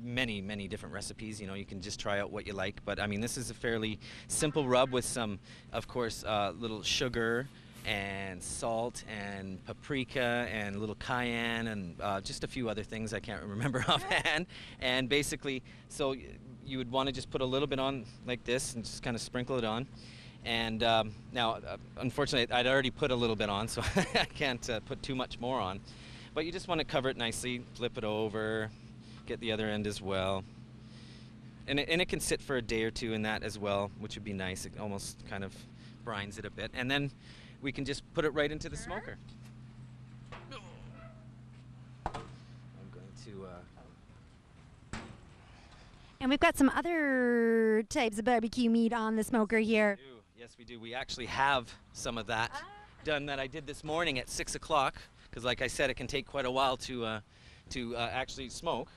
many, many different recipes. You can just try out what you like. But, I mean, this is a fairly simple rub with some, of course, little sugar and salt and paprika and a little cayenne and just a few other things I can't remember offhand. And basically, so you would want to just put a little bit on like this and just kind of sprinkle it on. And now, unfortunately, I'd already put a little bit on, so I can't put too much more on. But you just want to cover it nicely, flip it over, get the other end as well. And it can sit for a day or two in that as well, which would be nice. It almost kind of brines it a bit. And then we can just put it right into the smoker. I'm going to... And we've got some other types of barbecue meat on the smoker here. Yes, we do. We actually have some of that done that I did this morning at 6 o'clock. Because, like I said, it can take quite a while to actually smoke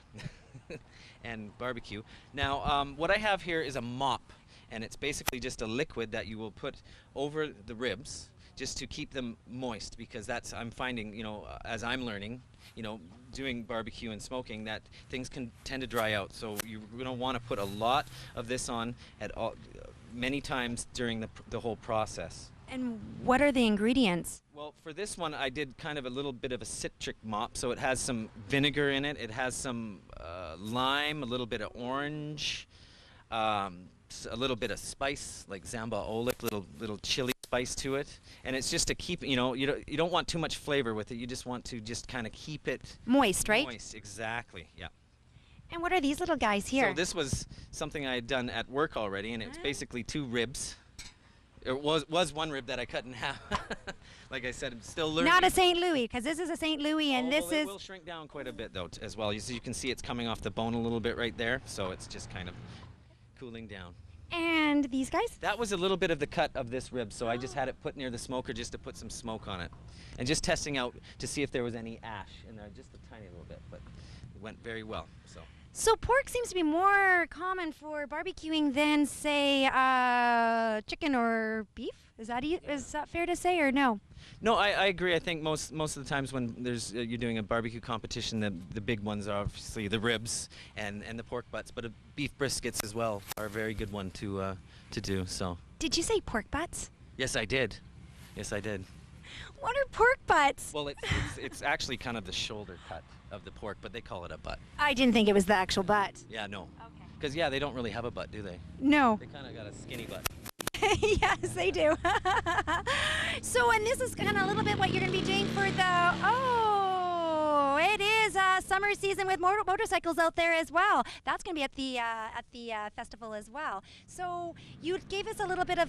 and barbecue. Now, what I have here is a mop, and it's basically just a liquid that you will put over the ribs just to keep them moist. Because that's, I'm finding, as I'm learning, doing barbecue and smoking, that things can tend to dry out. So you're going to want to put a lot of this on at all, many times during the whole process. And what are the ingredients? Well, for this one, I did kind of a little bit of a citric mop. So it has some vinegar in it. It has some lime, a little bit of orange, a little bit of spice, like zamba olive, little chili spice to it. And it's just to keep, you don't want too much flavor with it. You just want to just kind of keep it moist, right? Moist, exactly, yeah. And what are these little guys here? So this was something I had done at work already, and it's basically 2 ribs. It was one rib that I cut in half. Like I said, I'm still learning. Not a St. Louis, because this is a St. Louis, and this well, it will shrink down quite a bit, though, as well. You can see it's coming off the bone a little bit right there, so it's just kind of cooling down. And these guys? That was a little bit of the cut of this rib, so I just had it put near the smoker just to put some smoke on it. And just testing out to see if there was any ash in there, just a tiny little bit, but it went very well, so. So pork seems to be more common for barbecuing than, say, chicken or beef. Is that fair to say, or no? No, I agree. I think most of the times when there's you're doing a barbecue competition, the big ones are obviously the ribs and the pork butts, but beef briskets as well are a very good one to do. So. Did you say pork butts? Yes, I did. Yes, I did. What are pork butts? Well, it's actually kind of the shoulder cut of the pork, but they call it a butt. I didn't think it was the actual butt. Yeah, no. Okay. Because, yeah, they don't really have a butt, do they? No. They kind of got a skinny butt. Yes, they do. So, and this is kind of a little bit what you're going to be doing for it is summer season with motorcycles out there as well. That's going to be at the festival as well. So you gave us a little bit of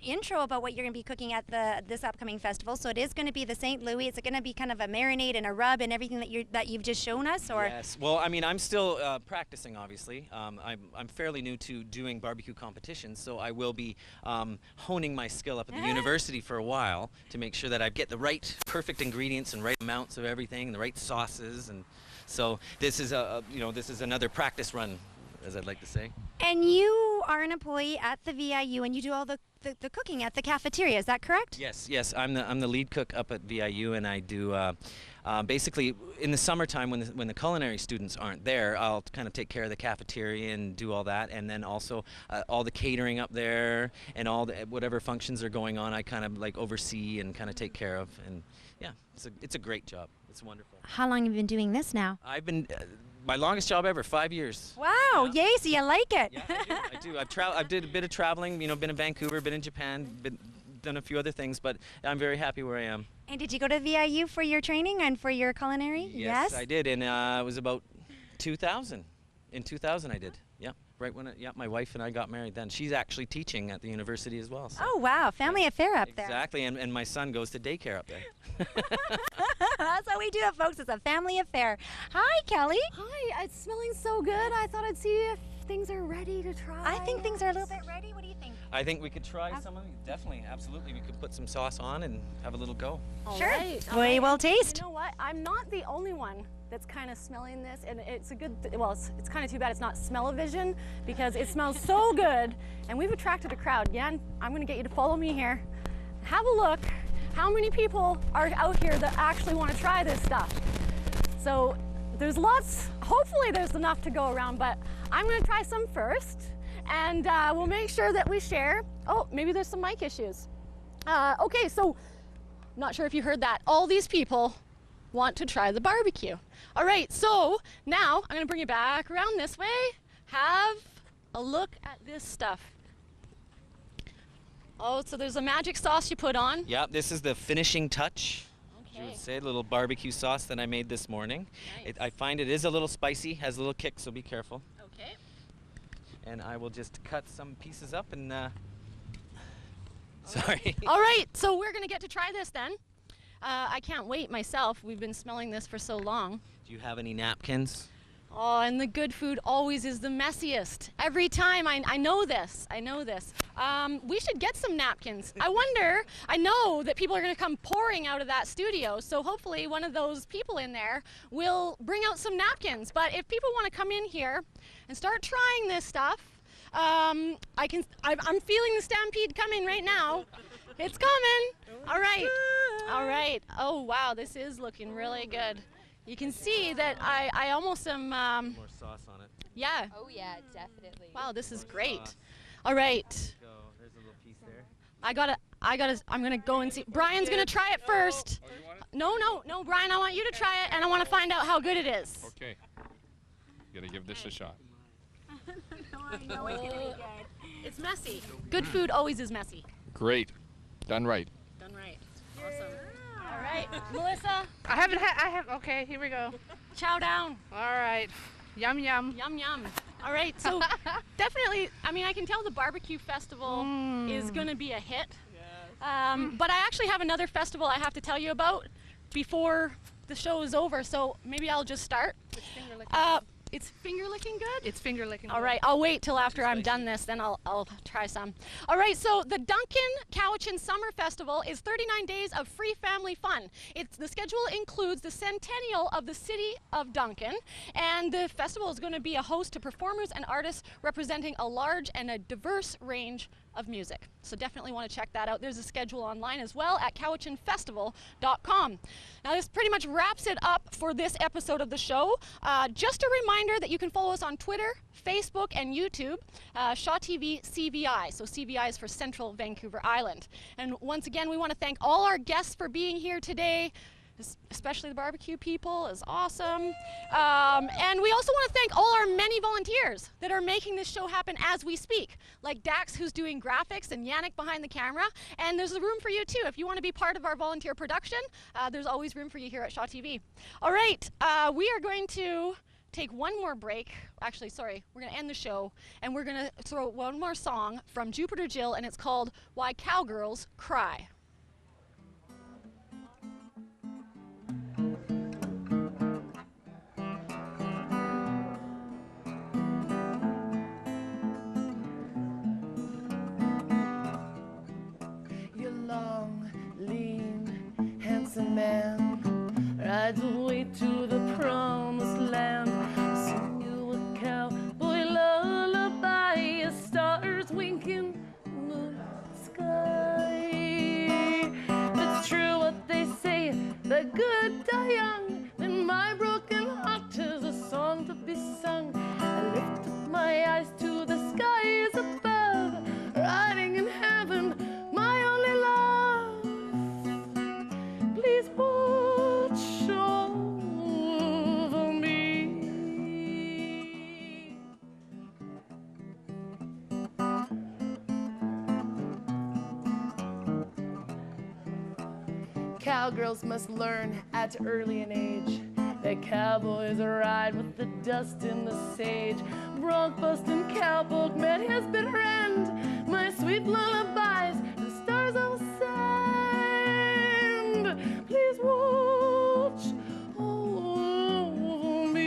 intro about what you're going to be cooking at this upcoming festival. So it is going to be the St. Louis. It's going to be kind of a marinade and a rub and everything that you've just shown us, or? Yes. Well, I mean, I'm still practicing, obviously. I'm fairly new to doing barbecue competitions, so I will be honing my skill up at the university for a while to make sure that I get the right perfect ingredients and right amounts of everything, the right sauces, and so this is this is another practice run, as I'd like to say. And you are an employee at the VIU, and you do all the cooking at the cafeteria. Is that correct? Yes. I'm the lead cook up at VIU, and I do basically in the summertime when the culinary students aren't there, I'll kind of take care of the cafeteria and do all that, and then also all the catering up there and all the whatever functions are going on, I kind of like oversee and kind of take care of, and yeah, it's a great job. It's wonderful. How long have you been doing this now? I've been my longest job ever, 5 years. Wow, yeah. Yay, so you like it. Yeah, I do. I did a bit of traveling, been in Vancouver, been in Japan, done a few other things, but I'm very happy where I am. And did you go to VIU for your training and for your culinary? Yes, I did, and it was about 2000. In 2000 I did, yeah. Right when my wife and I got married then. She's actually teaching at the university as well. So. Oh, wow, family affair up there. Exactly, and my son goes to daycare up there. That's how we do it, folks. It's a family affair. Hi, Kelly. Hi, it's smelling so good. I thought I'd see if things are ready to try. I think things are a little bit ready. What do you think? I think we could try some of it. Definitely, absolutely. We could put some sauce on and have a little go. Sure. All We will taste. You know what? I'm not the only one that's kind of smelling this, and it's a good, well, it's kind of too bad it's not smell-o-vision because it smells so good, and we've attracted a crowd. Jan, I'm going to get you to follow me here. Have a look. How many people are out here that actually want to try this stuff? So there's lots, hopefully there's enough to go around, but I'm going to try some first, and we'll make sure that we share. Oh, maybe there's some mic issues. Okay, so not sure if you heard that. All these people want to try the barbecue. All right, so now I'm gonna bring you back around this way. Have a look at this stuff. Oh, so there's a magic sauce you put on. Yeah, this is the finishing touch. Okay. You would say, a little barbecue sauce that I made this morning. Nice. I find it is a little spicy, has a little kick, so be careful. Okay. And I will just cut some pieces up and, sorry. All right, so we're gonna get to try this then. I can't wait myself. We've been smelling this for so long. Do you have any napkins? Oh, and the good food always is the messiest. Every time, I know this, I know this. We should get some napkins. I wonder, I know that people are gonna come pouring out of that studio, so hopefully one of those people in there will bring out some napkins. But if people wanna come in here and start trying this stuff, I'm feeling the stampede coming right now. It's coming. All right. All right. Oh, wow. This is looking really good. You can see that I almost am. More sauce on it. Yeah. Oh, yeah, definitely. Wow, this is More great. sauce. All right. Go. There's a little piece there. I'm going to go and see. Brian's going to try it first. No, Brian, I want you to try it, and I want to find out how good it is. Okay. You got to give this a shot. No, I know it's going to be good. It's messy. Good food always is messy. Great. Done right. Done right. Awesome. All right, Melissa. Okay, here we go. Chow down. All right. Yum, yum. Yum, yum. All right, so definitely, I mean, I can tell the barbecue festival is going to be a hit. But I actually have another festival I have to tell you about before the show is over, so maybe I'll just start. It's finger licking good? It's finger licking good. All right, I'll wait till after I'm done this, then I'll try some. All right, so the Duncan Cowichan Summer Festival is 39 days of free family fun. The schedule includes the centennial of the City of Duncan, and the festival is going to be a host to performers and artists representing a large and a diverse range of music. So definitely want to check that out. There's a schedule online as well at cowichanfestival.com. Now this pretty much wraps it up for this episode of the show. Just a reminder that you can follow us on Twitter, Facebook, and YouTube, Shaw TV CVI. So CVI is for Central Vancouver Island. And once again, we want to thank all our guests for being here today. Especially the barbecue people is awesome. And we also want to thank all our many volunteers that are making this show happen as we speak, like Dax, who's doing graphics, and Yannick behind the camera. And there's a room for you too. If you want to be part of our volunteer production, there's always room for you here at Shaw TV. All right, we are going to take one more break. Actually, sorry, we're going to end the show, and we're going to throw one more song from Jupiter Jill, and it's called Why Cowgirls Cry. Man, rides away to the promised land. Sing you a cowboy lullaby, stars winking in the sky. It's true what they say, the good die young. And my broken heart is a song to be sung. I lift up my eyes to the skies above, riding in heaven, my only love. Please watch over me. Cowgirls must learn at early an age that cowboys ride with the dust in the sage. Bronc bustin' cowpoke met his bitter end. My sweet lullabies, the stars all send. Please watch over me.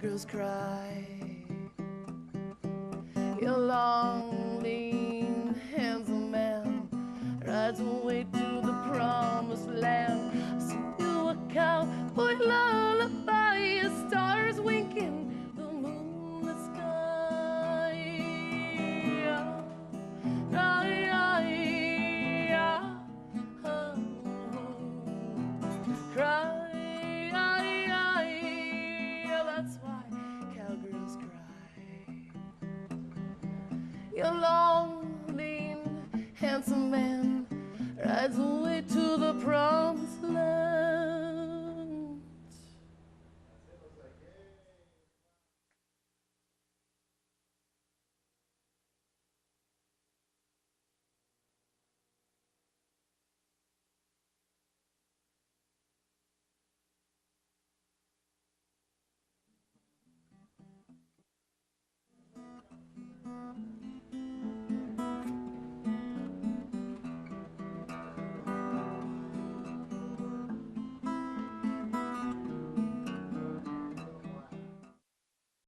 cowgirls cry. Your long, lean, handsome man rides away to the promised land. Sing you a cowboy lullaby, stars winking, the moonlit sky. Cry. That's why cowgirls cry. Your long, lean, handsome man rides away to the promised land.